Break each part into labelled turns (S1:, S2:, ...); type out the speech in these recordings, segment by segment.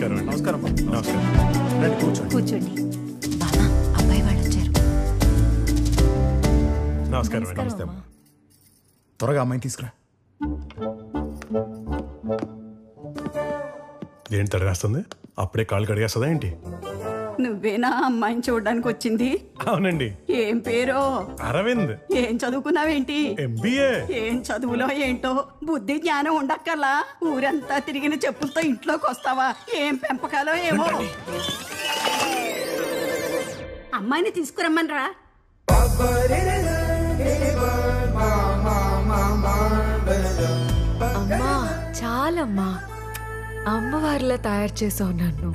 S1: నమస్కారం అండి.
S2: నమస్కారం.
S1: నమస్కారం. రండి కూర్చోండి.
S3: కూర్చోండి. బామా, అబ్బాయి వాళ్ళు వచ్చారు.
S1: నమస్కారం అండి.
S2: నమస్తే అమ్మా. త్వరగా అమ్మాయిని తీసుకురా.
S1: ఏంటి తడగాస్తుంది? అప్పుడే కాళ్ళు కడిగేస్తుందా ఏంటి?
S4: నువ్వేనా అమ్మాయిని చూడడానికి వచ్చింది?
S1: అవునండి.
S4: ఏం పేరో?
S1: అరవింద్.
S4: ఏం చదువుకున్నావేంటి?
S1: MBA.
S4: ఏం చదువులో ఏంటో బుద్ధి జ్ఞానం ఉండక్కర్లా. ఊరంతా తిరిగిన చెప్పులతో ఇంట్లోకి వస్తావా? ఏం పెంపకాలో ఏమో. అమ్మాయిని తీసుకురమ్మనరా.
S5: అమ్మా చాలమ్మా, అమ్మవారిలా తయారు చేసావు నన్ను.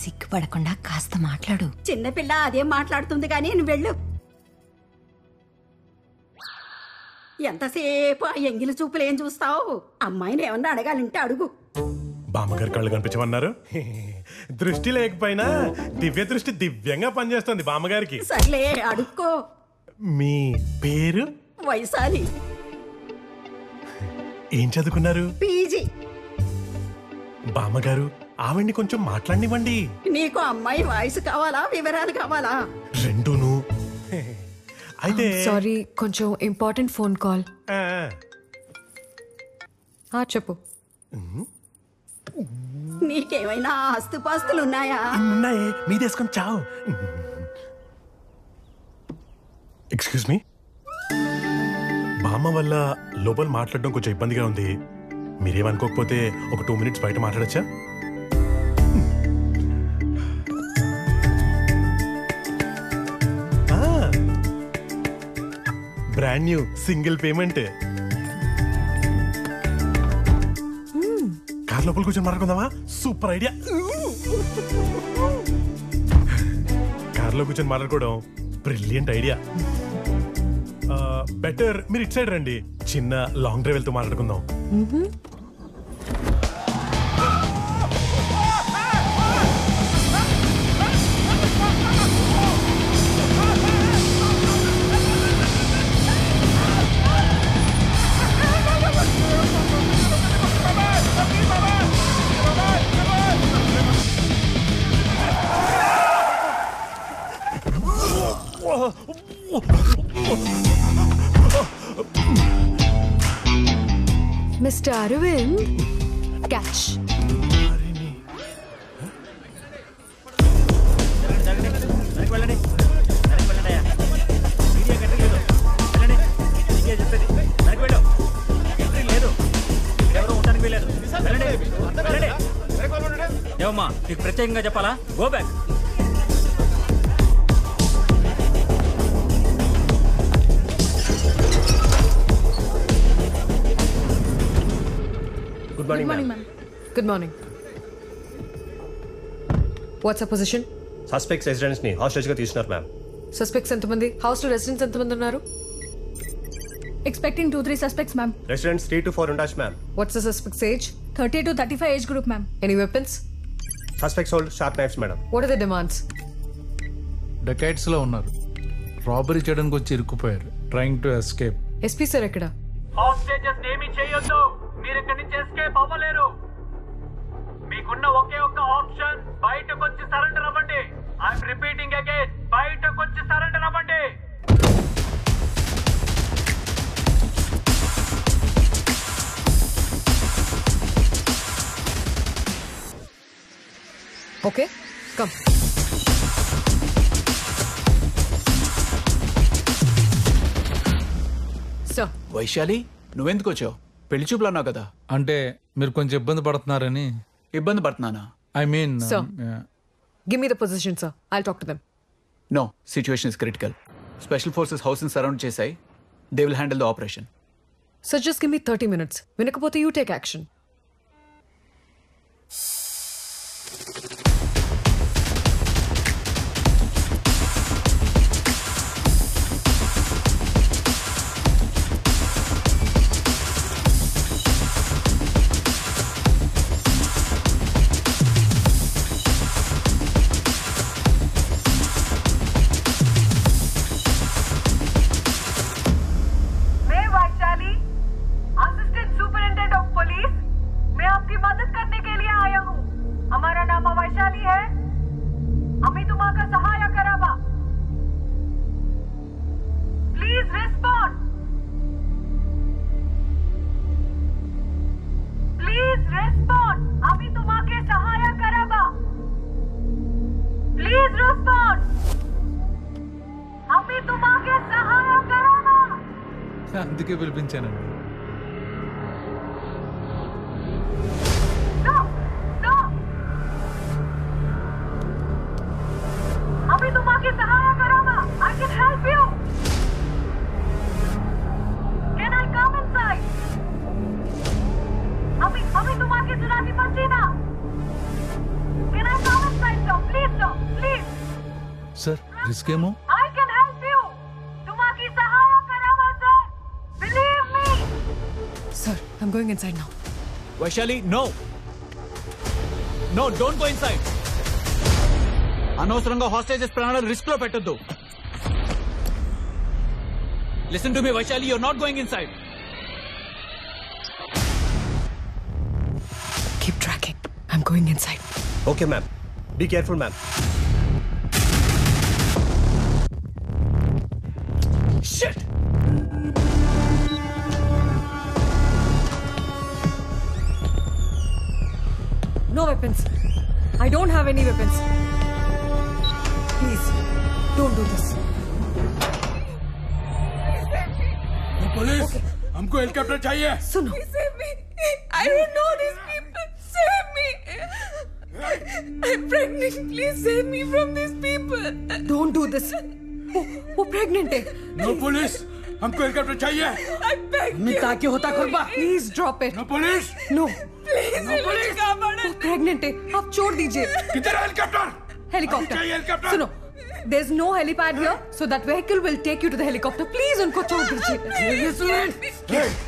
S3: సిగ్గుపడకుండా కాస్త మాట్లాడు.
S4: చిన్నపిల్ల అదేం మాట్లాడుతుంది కానీ నువ్వు వెళ్ళు. ఎంతసేపు ఆ ఎంగిలి చూపులు ఏం చూస్తావు? అమ్మాయిని ఏమన్నా అడగాలంటే అడుగు.
S1: బామ్మగారు కళ్ళు కనిపించమన్నారు. దృష్టి లేకపోయినా దివ్య దృష్టి దివ్యంగా పనిచేస్తుంది బామ్మగారికి.
S4: సర్లే అడుక్కో.
S1: మీ పేరు?
S4: వైశాలి.
S1: ఏం చదువుకున్నారు?
S4: పీజీ.
S1: బామ్మగారు ఆవిడ్ని కొంచెం మాట్లాడినివ్వండి.
S4: నీకు అమ్మాయి వాయిస్ కావాలా, వివరాలు కావాలా?
S1: రెండూను. అయితే
S5: సారీ, కొంచెం ఇంపార్టెంట్ ఫోన్ కాల్. చెప్పు.
S4: నీకేమైనా ఆస్తుపాస్తులు ఉన్నాయా?
S1: ఉన్నాయే, మీదేసుకొని చావు. ఎక్స్క్యూజ్ మీ, బామ్మ వల్ల లోపల మాట్లాడడం కొంచెం ఇబ్బందిగా ఉంది. మీరేమనుకోకపోతే ఒక 2 minutes బయట మాట్లాడచ్చా? Brand new single payment. Car లోపల కూర్చొని మాట్లాడుకుందామా? Super idea. కార్లో కూర్చొని మాట్లాడుకోవడం బ్రిలియంట్ ఐడియా. బెటర్ మీరు ఇటు సైడ్ రండి, చిన్న లాంగ్ డ్రైవ్ వెళ్తూ మాట్లాడుకుందాం.
S5: Mister Arvind, catch.
S6: ఏమమ్మా నీకు ప్రత్యేకంగా చెప్పాలా? Go back.
S7: Good morning, ma'am.
S5: Good morning. What's our position?
S7: Suspects residents ni hostage ga తీసుకున్నారు ma'am.
S5: Suspects ఎంతమంది? House లో residents ఎంతమంది ఉన్నారు?
S8: Expecting 2-3 suspects, ma'am.
S7: Residents 3 to 4 ఉండొచ్చు ma'am.
S5: What's the suspect's age?
S8: 30 to 35 age group, ma'am.
S5: Any weapons?
S7: Suspects hold sharp knives, madam.
S5: What are the demands?
S9: డెకైట్స్ లో ఉన్నారు. Robbery చేయడానికి వచ్చి ఇరుక్కుపోయారు. Trying to escape.
S5: SP sir ఎక్కడ?
S6: Hostages ఏమీ చేయొద్దు. మీరు ఇక్కడి నుంచి ఎస్కేప్ అవ్వలేరు. మీకున్న ఒకే ఒక్క ఆప్షన్ బయటకు వచ్చి సరెండర్ అవ్వండి. ఐఎమ్ రిపీటింగ్ అగైన్, బయటకు వచ్చి సరెండర్ అవ్వండి.
S5: Okay, come. సార్.
S2: వైశాలి, నువ్వెందుకు వచ్చావు? పెళ్లి చూపులు అన్నావు కదా.
S9: అంటే మీరు కొంచెం ఇబ్బంది పడుతున్నారని.
S2: ఇబ్బంది పడుతున్నానా?
S9: I mean
S5: Sir. Give me the position, sir. I'll talk to them.
S2: No, situation is critical. Special forces house ని సరౌండ్ చేశాయి. They will handle the operation.
S5: Sir, just give me 30 minutes. వినకపోతే you take action.
S9: అందుకే పిలిపించానండి.
S10: अभी तुम आके सहारा करो ना. I can help you. Can I come inside? अभी तुम आके सुनाती मत ना. Can I come inside, sir? Please.
S9: Sir risk ఏమో.
S10: I can help you. तुम आके सहारा करो ना, sir. Believe me.
S5: Sir, I'm going inside now.
S2: Vaishali no don't go inside. అనవసరంగా హాస్టేజెస్ ప్రాణాలు రిస్క్ లో పెట్టొద్దు. Listen to me Vaishali, you're not going inside.
S5: Keep tracking. I'm going inside.
S7: Okay, ma'am. Be careful, ma'am.
S2: Shit!
S5: No weapons. I don't have any weapons. Please, don't do this.
S1: Police, हमको helicopter चाहिए.
S5: Suno.
S10: Save me. I don't know these people. Save me. I'm pregnant. Please save me from these people.
S5: Don't do this. वो pregnant है.
S1: No police, हमको helicopter चाहिए.
S10: I beg you.
S4: मिता की होता कुर्बा.
S5: Please drop it.
S1: No police.
S5: No.
S10: Please, मुझे
S5: वो pregnant है. आप छोड़ दीजिए.
S1: किधर है हेलीकॉप्टर?
S5: Helicopter.
S1: चाहिए हेलीकॉप्टर.
S5: सुनो. There's no helipad here, so that vehicle will take you to the helicopter. Please, उनको छोड़ दीजिए.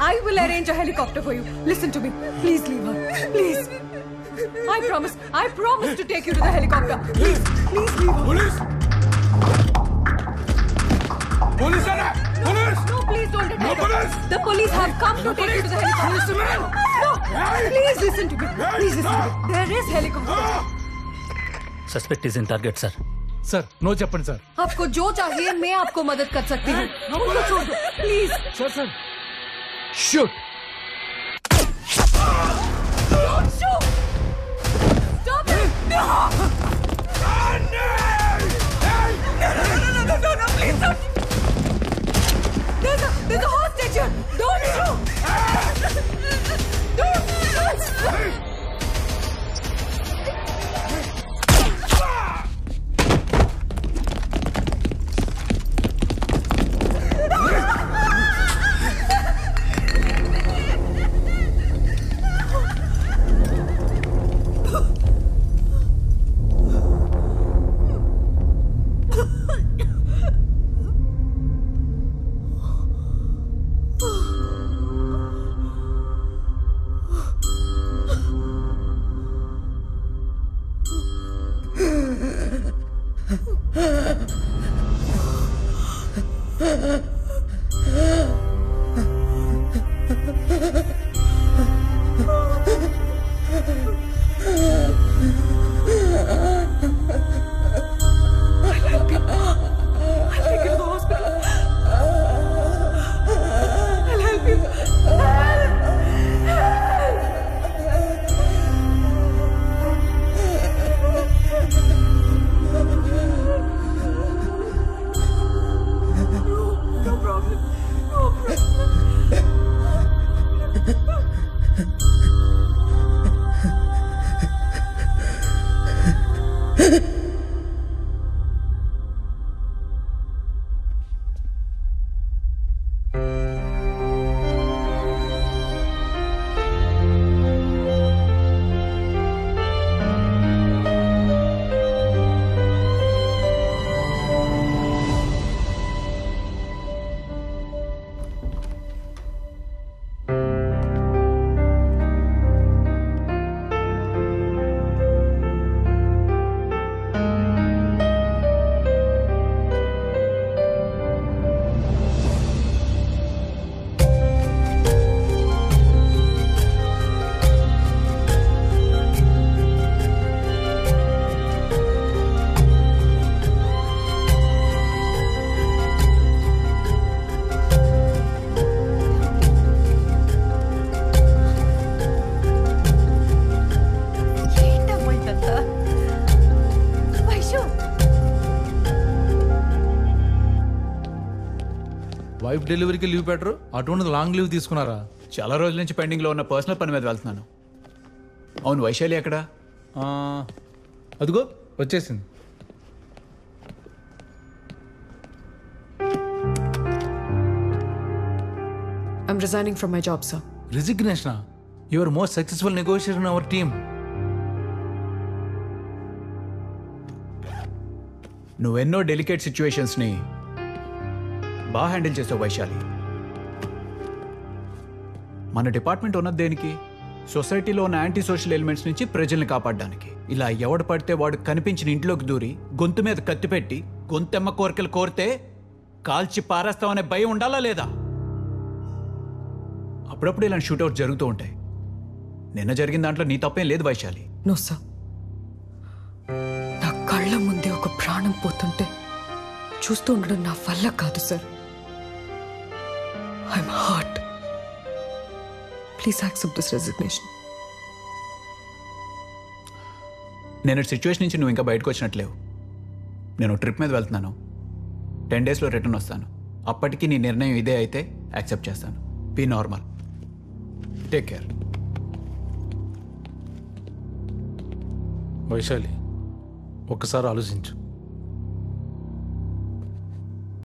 S5: I will arrange a helicopter for you. Listen to me. Please leave her. Please. I promise to take you to the helicopter. Please leave her.
S1: Police. Police है ना? Police.
S5: No, please don't attack
S1: No,
S5: her.
S1: police.
S5: The police have come to take you to the helicopter. No, please listen to me. Please listen to me. There is helicopter.
S6: Suspect is in target sir.
S9: Sir no చెప్పండి sir.
S5: आपको जो चाहिए मैं आपको मदद कर सकती हूँ. उनको छोड़ दो. Please.
S9: Sir shoot.
S5: Don't shoot. Stop it. No. No, please don't. There's a hostage here. Don't shoot. Don't.
S9: Wife డెలివరీకి లీవ్ పెట్టరు, అటువంటిది లాంగ్ లీవ్ తీసుకున్నారా?
S2: చాలా రోజుల నుంచి పెండింగ్లో ఉన్న పర్సనల్ పని మీద వెళ్తున్నాను. అవును, వైశాలి ఎక్కడ?
S9: ఆ, అదిగో వచ్చేసింది.
S5: I'm resigning from my job, sir.
S9: రిజిగ్నేషనా? Your most successful negotiator in our team.
S2: నువ్వెన్నో డెలికేట్ సిచ్యువేషన్స్ని బాగా హ్యాండిల్ చేసావు వైశాలి. మన డిపార్ట్మెంట్ ఉన్నది దేనికి? సొసైటీలో ఉన్న యాంటీ సోషల్ ఎలిమెంట్స్ నుంచి ప్రజల్ని కాపాడడానికి. ఇలా ఎవడు పడితే వాడు కనిపించిన ఇంట్లోకి దూరి గొంతు మీద కత్తి పెట్టి గొంతెమ్మ కోరికలు కోరితే కాల్చి పారేస్తామనే భయం ఉండాలా లేదా? అప్పుడప్పుడు ఇలాంటి షూట్అవుట్ జరుగుతూ ఉంటాయి. నిన్న జరిగిన దాంట్లో నీ తప్పేం లేదు వైశాలి.
S5: నో సార్, నా కళ్ళ ముందే ఒక ప్రాణం పోతుంటే చూస్తూ ఉండడం నా వల్ల కాదు sir. I'm hurt. Please accept this resignation.
S2: నేను సిచ్యువేషన్ నుంచి నువ్వు ఇంకా బయటకు వచ్చినట్లేవు. నేను ట్రిప్ మీద వెళ్తున్నాను. 10 డేస్లో రిటర్న్ వస్తాను. అప్పటికి నీ నిర్ణయం ఇదే అయితే యాక్సెప్ట్ చేస్తాను. Be normal. Take care.
S9: Vaishali, ఒక్కసారి ఆలోచించు.